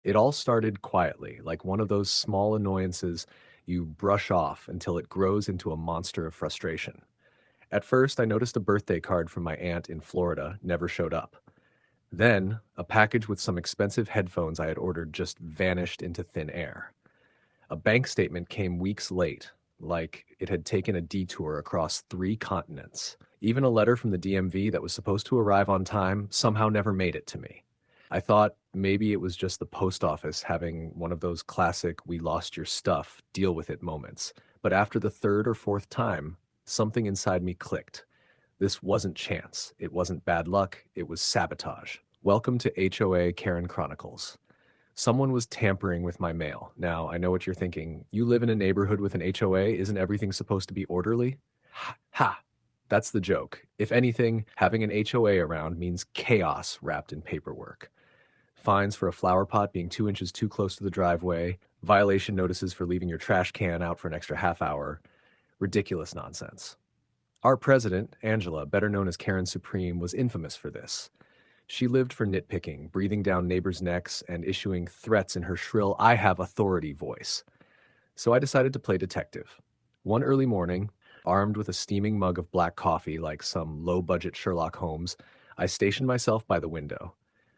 It all started quietly, like one of those small annoyances you brush off until it grows into a monster of frustration. At first, I noticed a birthday card from my aunt in Florida never showed up. Then, a package with some expensive headphones I had ordered just vanished into thin air. A bank statement came weeks late, like it had taken a detour across 3 continents. Even a letter from the DMV that was supposed to arrive on time somehow never made it to me. I thought maybe it was just the post office having one of those classic "we lost your stuff, deal with it" moments. But after the third or fourth time, something inside me clicked. This wasn't chance. It wasn't bad luck. It was sabotage. Welcome to HOA Karen Chronicles. Someone was tampering with my mail. Now, I know what you're thinking. You live in a neighborhood with an HOA. Isn't everything supposed to be orderly? Ha! Ha! That's the joke. If anything, having an HOA around means chaos wrapped in paperwork. Fines for a flower pot being 2 inches too close to the driveway, violation notices for leaving your trash can out for an extra half hour. Ridiculous nonsense. Our president, Angela, better known as Karen Supreme, was infamous for this. She lived for nitpicking, breathing down neighbors' necks, and issuing threats in her shrill, "I have authority" voice. So I decided to play detective. One early morning, armed with a steaming mug of black coffee like some low-budget Sherlock Holmes, I stationed myself by the window.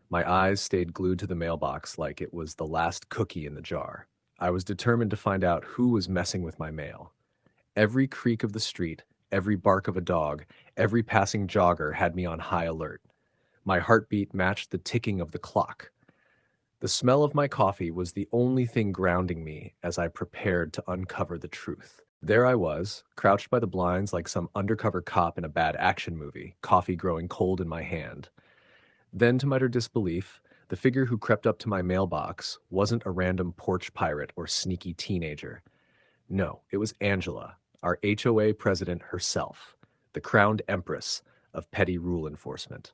My eyes stayed glued to the mailbox like it was the last cookie in the jar. I was determined to find out who was messing with my mail. Every creak of the street, every bark of a dog, every passing jogger had me on high alert. My heartbeat matched the ticking of the clock. The smell of my coffee was the only thing grounding me as I prepared to uncover the truth. There I was, crouched by the blinds like some undercover cop in a bad action movie, coffee growing cold in my hand. Then, to my utter disbelief, the figure who crept up to my mailbox wasn't a random porch pirate or sneaky teenager. No, it was Angela, our HOA president herself, the crowned empress of petty rule enforcement.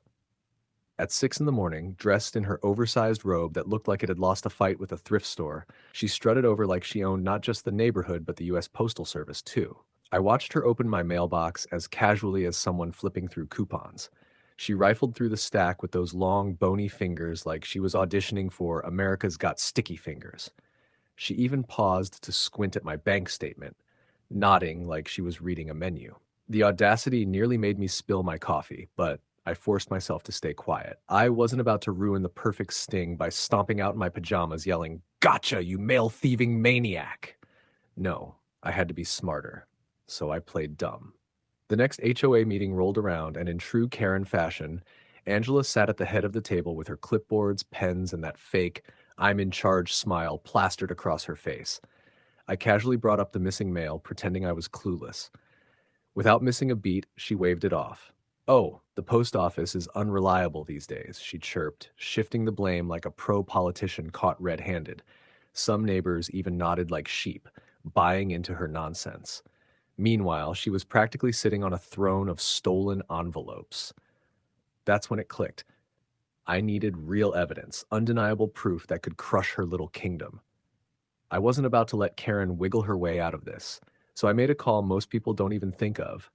At 6 in the morning, dressed in her oversized robe that looked like it had lost a fight with a thrift store, she strutted over like she owned not just the neighborhood but the U.S. Postal Service, too. I watched her open my mailbox as casually as someone flipping through coupons. She rifled through the stack with those long, bony fingers like she was auditioning for America's Got Sticky Fingers. She even paused to squint at my bank statement, nodding like she was reading a menu. The audacity nearly made me spill my coffee, but I forced myself to stay quiet. I wasn't about to ruin the perfect sting by stomping out in my pajamas yelling, "Gotcha, you mail-thieving maniac!" No, I had to be smarter, so I played dumb. The next HOA meeting rolled around, and in true Karen fashion, Angela sat at the head of the table with her clipboards, pens, and that fake "I'm in charge" smile plastered across her face. I casually brought up the missing mail, pretending I was clueless. Without missing a beat, she waved it off. "Oh, the post office is unreliable these days," she chirped, shifting the blame like a pro-politician caught red-handed. Some neighbors even nodded like sheep, buying into her nonsense. Meanwhile, she was practically sitting on a throne of stolen envelopes. That's when it clicked. I needed real evidence, undeniable proof that could crush her little kingdom. I wasn't about to let Karen wiggle her way out of this, so I made a call most people don't even think of: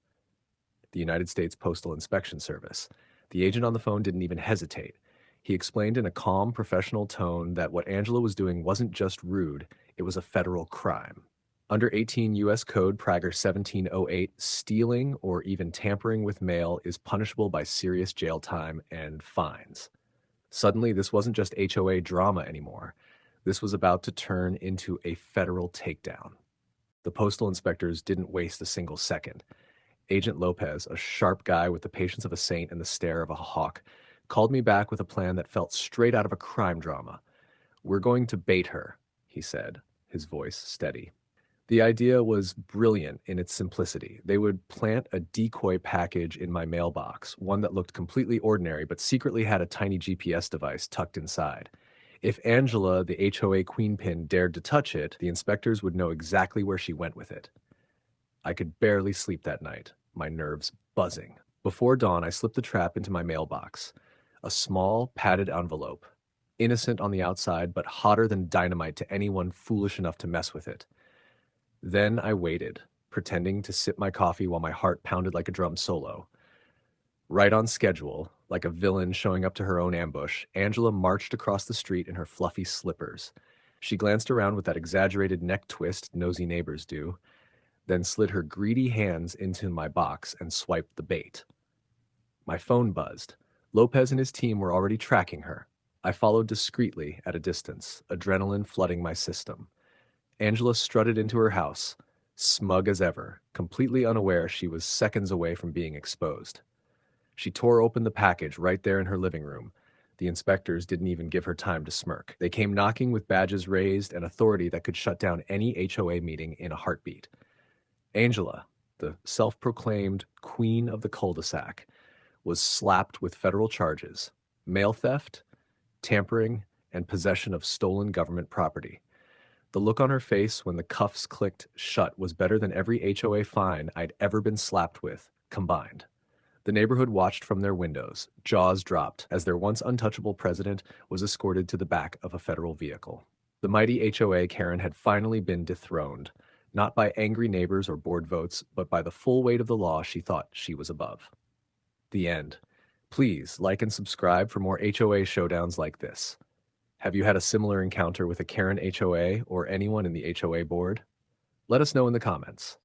the United States Postal Inspection Service. The agent on the phone didn't even hesitate. He explained in a calm, professional tone that what Angela was doing wasn't just rude, it was a federal crime. Under 18 U.S. Code Prager 1708, stealing or even tampering with mail is punishable by serious jail time and fines. Suddenly, this wasn't just HOA drama anymore. This was about to turn into a federal takedown. The postal inspectors didn't waste a single second. Agent Lopez, a sharp guy with the patience of a saint and the stare of a hawk, called me back with a plan that felt straight out of a crime drama. "We're going to bait her," he said, his voice steady. The idea was brilliant in its simplicity. They would plant a decoy package in my mailbox, one that looked completely ordinary but secretly had a tiny GPS device tucked inside. If Angela, the HOA queenpin, dared to touch it, the inspectors would know exactly where she went with it. I could barely sleep that night, my nerves buzzing. Before dawn, I slipped the trap into my mailbox. A small, padded envelope. Innocent on the outside, but hotter than dynamite to anyone foolish enough to mess with it. Then I waited, pretending to sip my coffee while my heart pounded like a drum solo. Right on schedule, Like a villain showing up to her own ambush, Angela marched across the street in her fluffy slippers. She glanced around with that exaggerated neck twist nosy neighbors do, then slid her greedy hands into my box and swiped the bait. My phone buzzed. Lopez and his team were already tracking her. I followed discreetly at a distance, adrenaline flooding my system. Angela strutted into her house, smug as ever, completely unaware she was seconds away from being exposed. She tore open the package right there in her living room. The inspectors didn't even give her time to smirk. They came knocking with badges raised and authority that could shut down any HOA meeting in a heartbeat. Angela, the self-proclaimed queen of the cul-de-sac, was slapped with federal charges: mail theft, tampering, and possession of stolen government property. The look on her face when the cuffs clicked shut was better than every HOA fine I'd ever been slapped with, combined. The neighborhood watched from their windows, jaws dropped, as their once untouchable president was escorted to the back of a federal vehicle. The mighty HOA Karen had finally been dethroned, not by angry neighbors or board votes, but by the full weight of the law she thought she was above. The end. Please like and subscribe for more HOA showdowns like this. Have you had a similar encounter with a Karen HOA or anyone in the HOA board? Let us know in the comments.